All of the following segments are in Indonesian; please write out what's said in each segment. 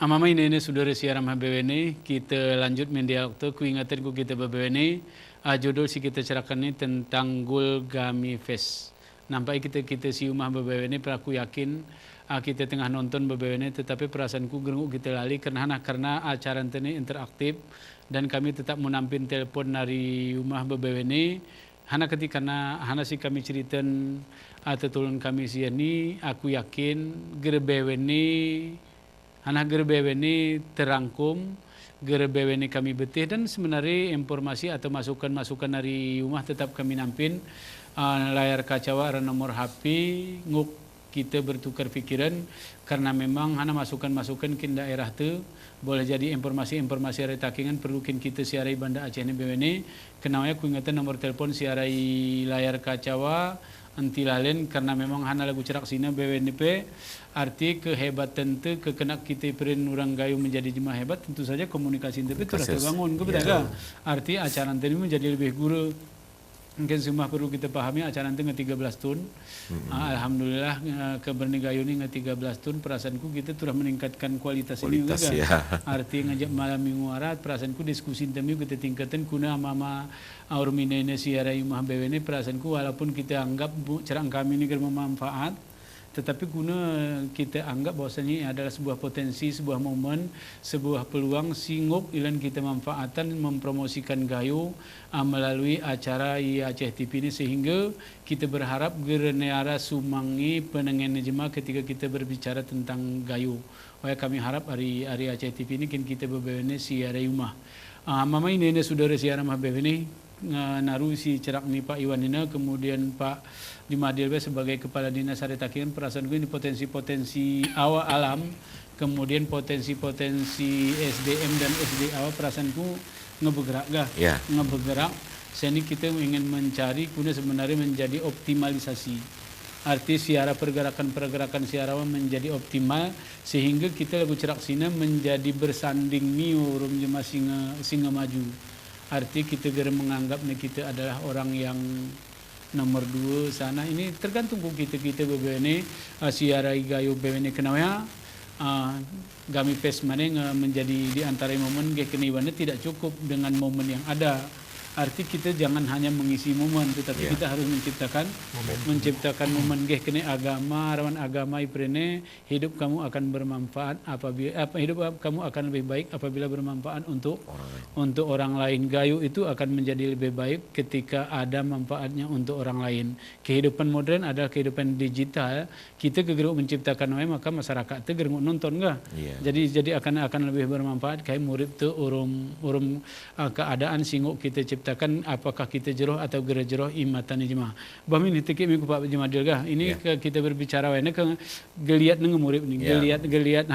Amama ini saudara siaram HBWN, kita lanjut mendialog tu kuingatan ku kita BBWN, judul si kita cerahkan ni tentang Gulgami Fest. Nampak kita si rumah BBWN, aku yakin kita tengah nonton BBWN, tetapi perasaanku gerenguk kita lali karena acara ini interaktif dan kami tetap menampin telepon dari rumah BBWN. Hana ketika hana si kami ceritakan atau tulun kami si ini, aku yakin BBWN Hana ini terangkum, ini kami betih dan sebenarnya informasi atau masukan-masukan dari rumah tetap kami nampin layar kaca ada nomor HP nguk kita bertukar pikiran karena memang hana masukan-masukan kin daerah tu boleh jadi informasi-informasi dari takingan perlu kin kita siarai Banda Aceh ini BWN kenanya ku ingatan nomor telepon siarai layar kacawa anti lalen karena memang hana lagu cerak sina BWNP arti kehebatan tu kekenak kita perin orang gayu menjadi jemaah hebat tentu saja komunikasi itu telah terbangun arti acara nanti menjadi lebih guru mungkin semua perlu kita pahami acara nanti 13 tahun alhamdulillah keberni gayu ni 13 tahun perasaanku kita telah meningkatkan kualitas ini juga arti ngajak malam minggu arat perasaanku diskusi temu kita tingkatan kuna mama Aurmine ini siarai rumah BWN perasaanku walaupun kita anggap cerang kami ini bermanfaat tetapi guna kita anggap bahwasanya adalah sebuah potensi, sebuah momen, sebuah peluang singgup ilan kita manfaatan mempromosikan gayo melalui acara Aceh TV ini sehingga kita berharap gereneara sumangi penengen jemaah ketika kita berbicara tentang gayo. Wah kami harap hari Aceh TV ini kita BBWN siarai rumah. Mama ini saudara siaran rumah BBWN naru si cerak ni Pak Iwan Nina kemudian Pak Dimadilbe sebagai kepala dinas Saritakian perasaan gue ini potensi-potensi awal alam kemudian potensi-potensi SDM dan SDA perasaanku ngebergerak ngebergerak seni kita ingin mencari guna sebenarnya menjadi optimalisasi arti siara pergerakan siara menjadi optimal sehingga kita lagu cerak sina menjadi bersanding ni urum jema singa maju arti kita menganggap kita adalah orang yang nomor 2 sana ini tergantung kita BBWN siarai gayo BBWN kenapa Gami Fest mana menjadi di antara momen keniwannya tidak cukup dengan momen yang ada arti kita jangan hanya mengisi momen tetapi kita harus menciptakan momen kene agama rawan agama iprene hidup kamu akan bermanfaat apabila hidup kamu akan lebih baik apabila bermanfaat untuk orang lain gayu itu akan menjadi lebih baik ketika ada manfaatnya untuk orang lain kehidupan modern adalah kehidupan digital kita kegeruk menciptakan maka masyarakat itu geruk nonton enggak jadi akan lebih bermanfaat kayak murid tu urum keadaan singuk kita ciptakan apakah kita jeroh atau gera jeroh imatan jemaah. Bami ni tikik mi ku Pak Jemadil gah. Ini kita berbicara wena ke geliat ngemurip ni. Geliat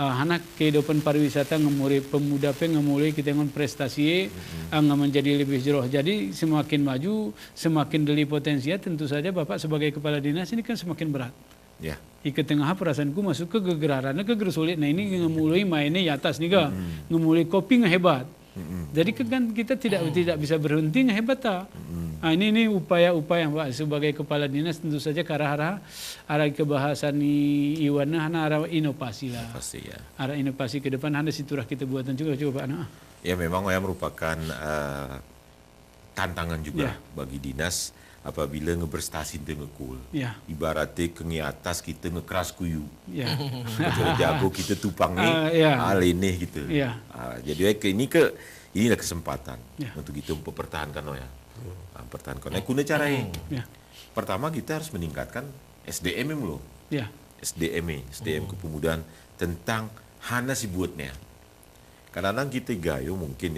hana kehidupan pariwisata ngemurip pemuda pe ngemulai kita ngon prestasi menjadi lebih jeroh. Jadi semakin maju, semakin deli potensi tentu saja Bapak sebagai kepala dinas ini kan semakin berat. Ike tengah perasaanku masuk ke gegerarannya ke sulit. Nah ini ngemulai mainnya di atas nih ga. Ngemulai kopi ngehebat. Jadi kan kita tidak bisa berhenti ngehebat tak. Ini upaya-upaya Pak sebagai kepala dinas tentu saja ke arah kebahasan Iwana arah inovasi lah. Arah inovasi ke depan ada siturah kita buatan juga Pak. Ya memang merupakan tantangan juga bagi dinas apabila ngeberstasi itu ngekul. Ibaratnya ke atas kita ngekeras kuyu. Jago kita tupangnya aleneh gitu. Jadi inilah kesempatan untuk kita mempertahankan pertahankan. Kuna caranya. Pertama kita harus meningkatkan SDM dulu. SDM kepemudaan tentang hana si buatnya. Kadang-kadang kita gayo mungkin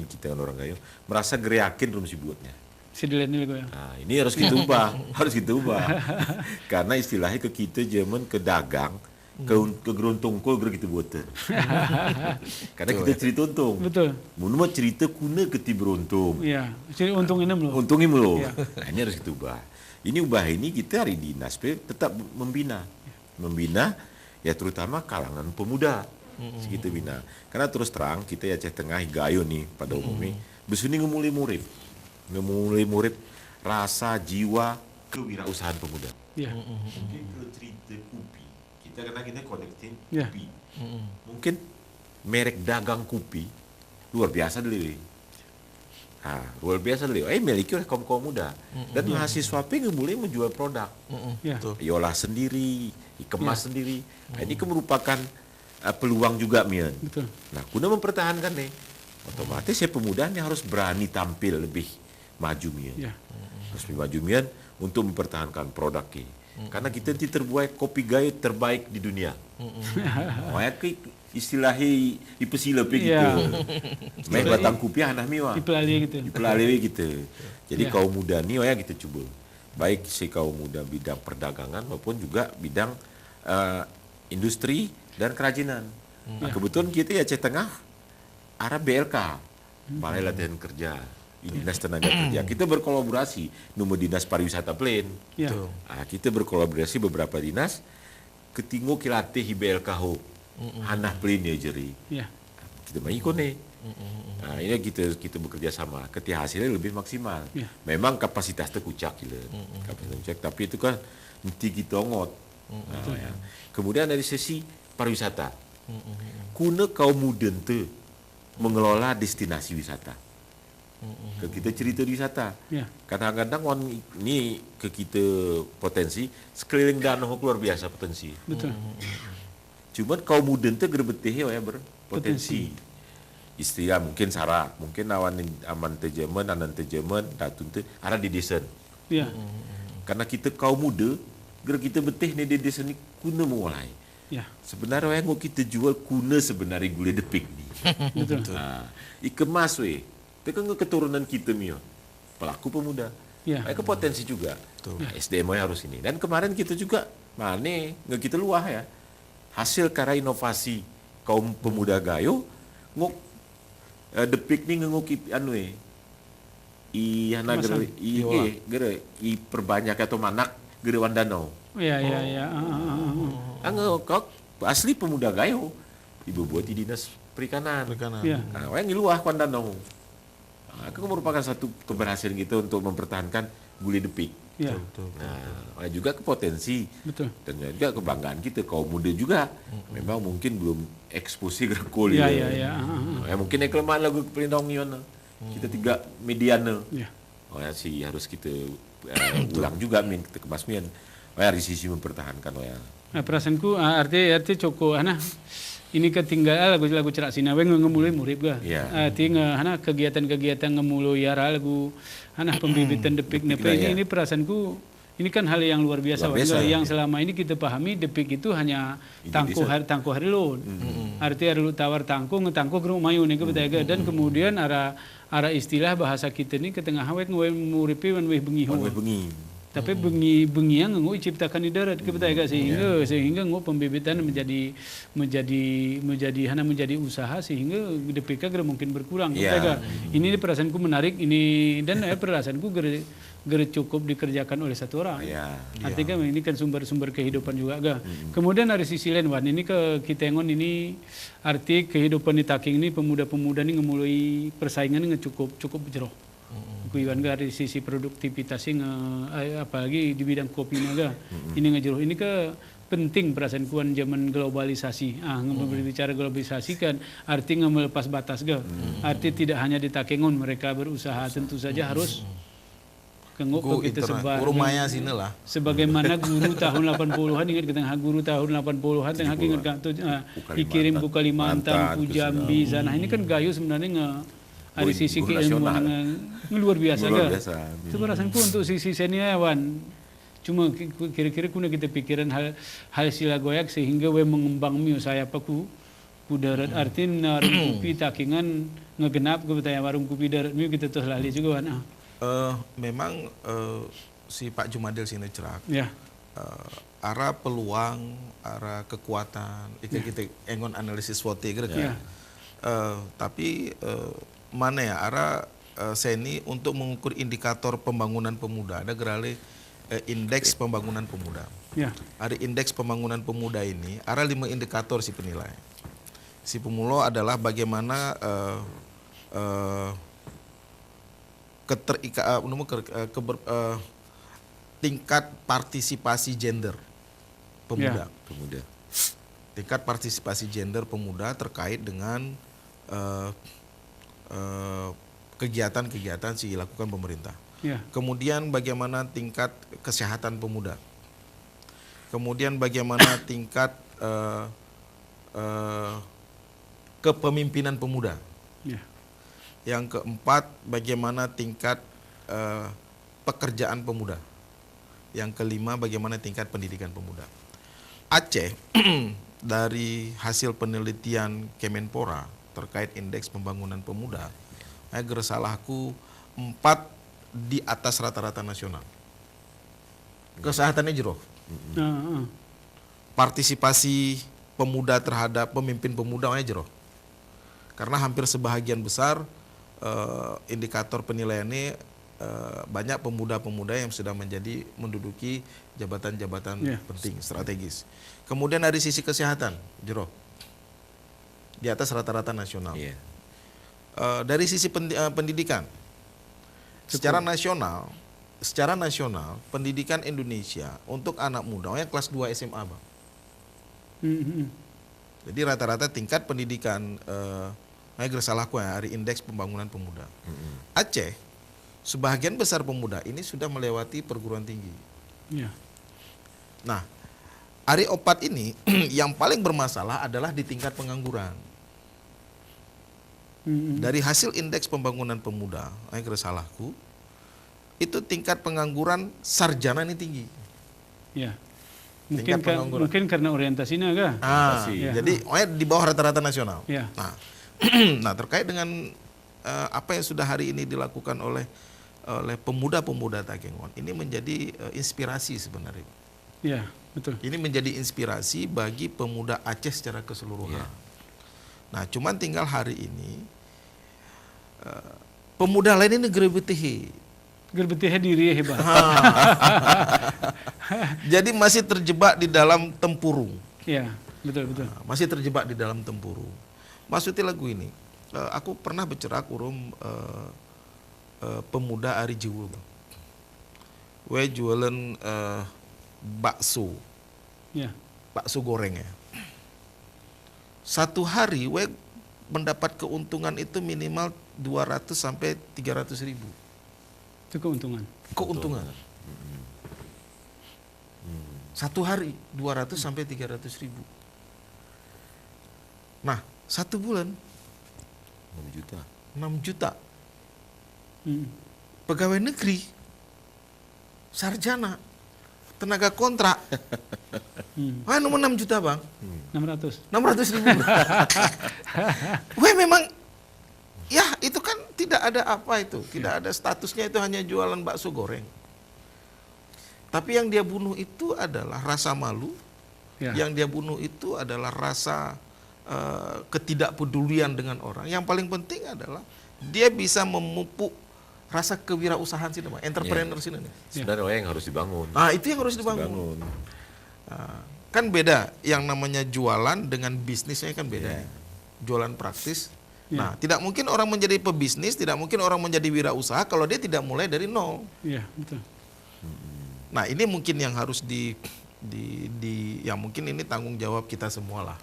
kita orang gayo merasa geriakin rum si buatnya. Nah, ini harus kita ubah, karena istilahnya ke kita zaman ke dagang, ke geruntung kol kita buat. Karena kita cerita untung. Betul. Menurut cerita kuna keti beruntung. Cerita untungin loh. Untungin loh. Nah, ini harus kita ubah. Ini kita hari dinas tetap membina ya terutama kalangan pemuda. Kita bina. Karena terus terang kita Aceh Tengah gayo nih pada umumnya. Besuni ngemulai murid rasa jiwa kewirausahaan pemuda. Mungkin kalau cerita kopi kita connecting kopi. Mungkin merek dagang kopi luar biasa dulu. Luar biasa dulu. Miliki oleh kaum muda. Dan mahasiswa pengen mulai menjual produk. Diolah sendiri, dikemas sendiri. Ini merupakan peluang juga, Mian. Nah, guna mempertahankan nih, otomatis pemuda ini harus berani tampil lebih maju, Mian. Harus lebih maju, Mian, untuk mempertahankan produk ini. Karena kita nanti terbuat kopi gaya terbaik di dunia. Istilahnya ipesila gitu. Main batang kopi anak miwa. Ipelali gitu. Jadi kaum muda ni kita coba. Baik si kaum muda bidang perdagangan maupun juga bidang industri dan kerajinan. Kebetulan kita Aceh Tengah arah BLK, Balai Latihan Kerja. Dinas Tenaga Kerja. Kita berkolaborasi nomor Dinas Pariwisata Plain. Kita berkolaborasi beberapa dinas ketinggo kilatih BLK ho. Hanah Plain ya jadi. Kita mengikut nih. Ini kita bekerja sama. Ketika hasilnya lebih maksimal. Memang kapasitas terkucak tapi itu kan nanti kita ngot. Kemudian dari sisi pariwisata. Kuna kaum muda tu mengelola destinasi wisata. Kita cerita di wisata. Kadang-kadang ini ke kita potensi sekeliling danau luar biasa potensi. Betul. Cuman kaum muda itu gerbetih ya berpotensi. Istilah mungkin syarat, mungkin aman tejemen, anan tejemen, datun tu ada di desa. Karena kita kaum muda, kita betih nih di desa ni kuna mulai. Sebenarnya yang mau kita jual kuna sebenarnya gulai depik ni. Betul. Ikemas itu kan keturunan kita Mio, pelaku pemuda. Mereka potensi juga. SDM harus ini. Dan kemarin kita juga kita luah ya. Hasil karya inovasi kaum pemuda gayo depik ni ngukip perbanyak atau manak gere Wandanau. Kau asli pemuda gayo ibu buat di dinas perikanan. Yang luah Wandanau. Itu merupakan satu keberhasilan kita untuk mempertahankan gulai depik. Juga kepotensi. Betul. Dan juga kebanggaan kita kaum muda juga. Memang mungkin belum eksposi grekul. Mungkin kelemahan lagu pelindungan kita tiga mediana. Harus kita ulang juga kita kemas mian. Dari sisi mempertahankan perasaanku arti cukup ini ketinggalan lagu cerak sinawe ngemulai murid ga. Kegiatan-kegiatan ngemulai yara lagu pembibitan depik nepe ini perasaanku ini kan hal yang luar biasa. Yang selama ini kita pahami depik itu hanya tangkuh hari lon. Arti hari lu tawar tangkuh gerung mayu nih ke dan kemudian arah istilah bahasa kita ni ketengah awet ngwe muripi wan weh bengi. Tapi bengi yang ngau ciptakan di darat kebetulan sehingga ngau pembibitan menjadi usaha sehingga DPK mungkin berkurang. Ini perasaanku menarik ini dan perasaanku cukup dikerjakan oleh satu orang. Artinya ini kan sumber kehidupan juga. Kemudian dari sisi lain ini kita ngon ini arti kehidupan di Taking ini pemuda-pemuda ini ngemulai persaingan ini cukup jeroh. Kuiwan dari sisi produktivitasnya apalagi di bidang kopi naga ini ngejeruh ini penting perasaan kuan zaman globalisasi berbicara globalisasi kan artinya melepas batas arti tidak hanya di Takengon mereka berusaha tentu saja harus kengok kita sebar rumahnya sini lah sebagaimana guru tahun 80-an ingat kita guru tahun 80-an tengah ingat dikirim ke Kalimantan ke Jambi sana ini kan gayu sebenarnya ada sisi keilmuan luar biasa Seperasanku untuk sisi seniawan cuma kira-kira kuna kita pikiran hal sila goyak sehingga mengembang miu saya paku darat artinya warung kopi Takingan ngegenap ke betaya warung kopi darat miu kita tuh lali juga memang si Pak Jumadil sini cerak arah peluang arah kekuatan kita engon analisis SWOT tapi mana ya arah seni untuk mengukur indikator pembangunan pemuda ada gerale indeks pembangunan pemuda. Ada indeks pembangunan pemuda ini ada 5 indikator si penilai. Si pemulo adalah bagaimana tingkat partisipasi gender pemuda. tingkat partisipasi gender pemuda terkait dengan kegiatan-kegiatan yang dilakukan pemerintah. Kemudian bagaimana tingkat kesehatan pemuda. Kemudian bagaimana tingkat kepemimpinan pemuda. Yang keempat, bagaimana tingkat pekerjaan pemuda. Yang kelima, bagaimana tingkat pendidikan pemuda. Aceh dari hasil penelitian Kemenpora terkait indeks pembangunan pemuda, gersalahku 4 di atas rata-rata nasional. Kesehatannya jero. Partisipasi pemuda terhadap pemimpin pemuda jero. Karena hampir sebahagian besar indikator penilaiannya banyak pemuda-pemuda yang sudah menduduki jabatan-jabatan penting, strategis. Kemudian dari sisi kesehatan, jero. Di atas rata-rata nasional. Dari sisi pendidikan, secara nasional pendidikan Indonesia untuk anak muda kelas 2 SMA, Bang. Jadi rata-rata tingkat pendidikan gersalahku hari indeks pembangunan pemuda. Aceh, sebagian besar pemuda ini sudah melewati perguruan tinggi. Nah, hari opat ini yang paling bermasalah adalah di tingkat pengangguran. Dari hasil indeks pembangunan pemuda, gersalahku, itu tingkat pengangguran sarjana ini tinggi. Mungkin karena orientasinya kah? Jadi di bawah rata-rata nasional. Nah, terkait dengan apa yang sudah hari ini dilakukan oleh pemuda-pemuda Takengon, ini menjadi inspirasi sebenarnya. Betul. Ini menjadi inspirasi bagi pemuda Aceh secara keseluruhan. Nah, cuman tinggal hari ini pemuda lain ini gerbetih diri hebat. Jadi masih terjebak di dalam tempurung. Betul. Masih terjebak di dalam tempurung. Maksudnya lagu ini, aku pernah bercerak pemuda Ari Jiwu. We jualan bakso. Bakso goreng ya. Satu hari we mendapat keuntungan itu minimal 200 sampai 300 ribu. Itu keuntungan. Satu hari 200 sampai 300 ribu. Nah, 1 bulan 6 juta. Pegawai negeri, sarjana, tenaga kontrak, nomor 6 juta, Bang. 600 ribu. Memang, itu kan tidak ada apa itu, tidak ada statusnya, itu hanya jualan bakso goreng. Tapi yang dia bunuh itu adalah rasa malu, yang dia bunuh itu adalah rasa ketidakpedulian dengan orang. Yang paling penting adalah dia bisa memupuk rasa kewirausahaan sini, entrepreneur sini. Sebenarnya yang harus dibangun. Itu yang harus dibangun. Kan beda yang namanya jualan dengan bisnisnya kan beda. Jualan praktis. Nah, tidak mungkin orang menjadi pebisnis, tidak mungkin orang menjadi wirausaha kalau dia tidak mulai dari nol. Betul. Nah, ini mungkin yang harus yang mungkin ini tanggung jawab kita semua lah.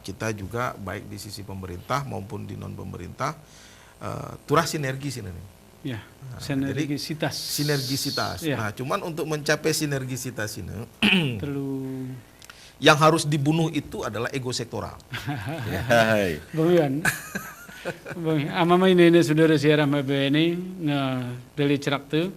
Kita juga baik di sisi pemerintah maupun di non pemerintah, turah sinergi sini. Sinergisitas. Nah, cuman untuk mencapai sinergisitas ini perlu yang harus dibunuh itu adalah ego sektoral. Bang Iwan, amama ini saudara siaran ini dari cerak tu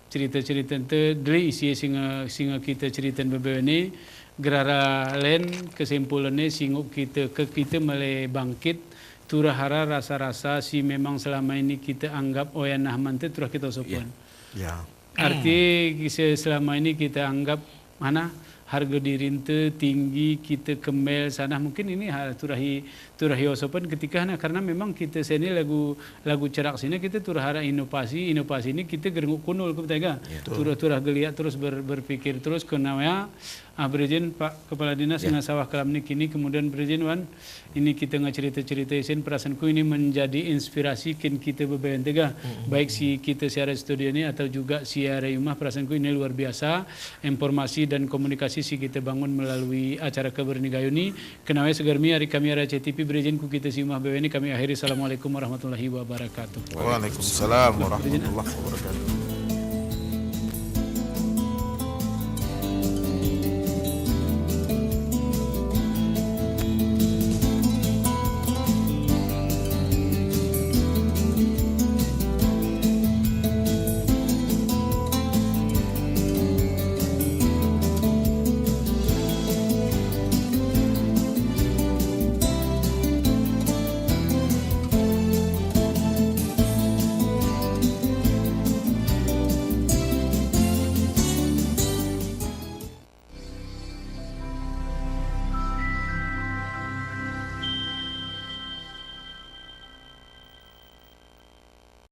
cerita-cerita tu dari isi singa kita cerita ini gerara lain kesimpulannya singgup kita mulai bangkit turahara rasa-rasa si memang selama ini kita anggap oyan nahman itu turah kita sopan. Arti selama ini kita anggap mana harga diri itu tinggi, kita kemel sana, mungkin ini turahi turah yosopan ketika karena memang kita sini lagu cerak sini kita turah harap inovasi ini kita gerenguk kunul ke betega. Turah geliat terus berpikir terus kenanya berizin Pak Kepala Dinas dengan sawah kelam ni kini kemudian berizin Wan ini kita cerita isin perasaanku ini menjadi inspirasi kita bebayan tega baik si kita siaran studio ini atau juga siaran rumah perasaanku ini luar biasa informasi dan komunikasi si kita bangun melalui acara Kabar Nigayu ini kenawai segarmi hari kami RCTP berizin ku kita si rumah BW ini kami akhiri. Assalamualaikum warahmatullahi wabarakatuh. Waalaikumsalam warahmatullahi wabarakatuh.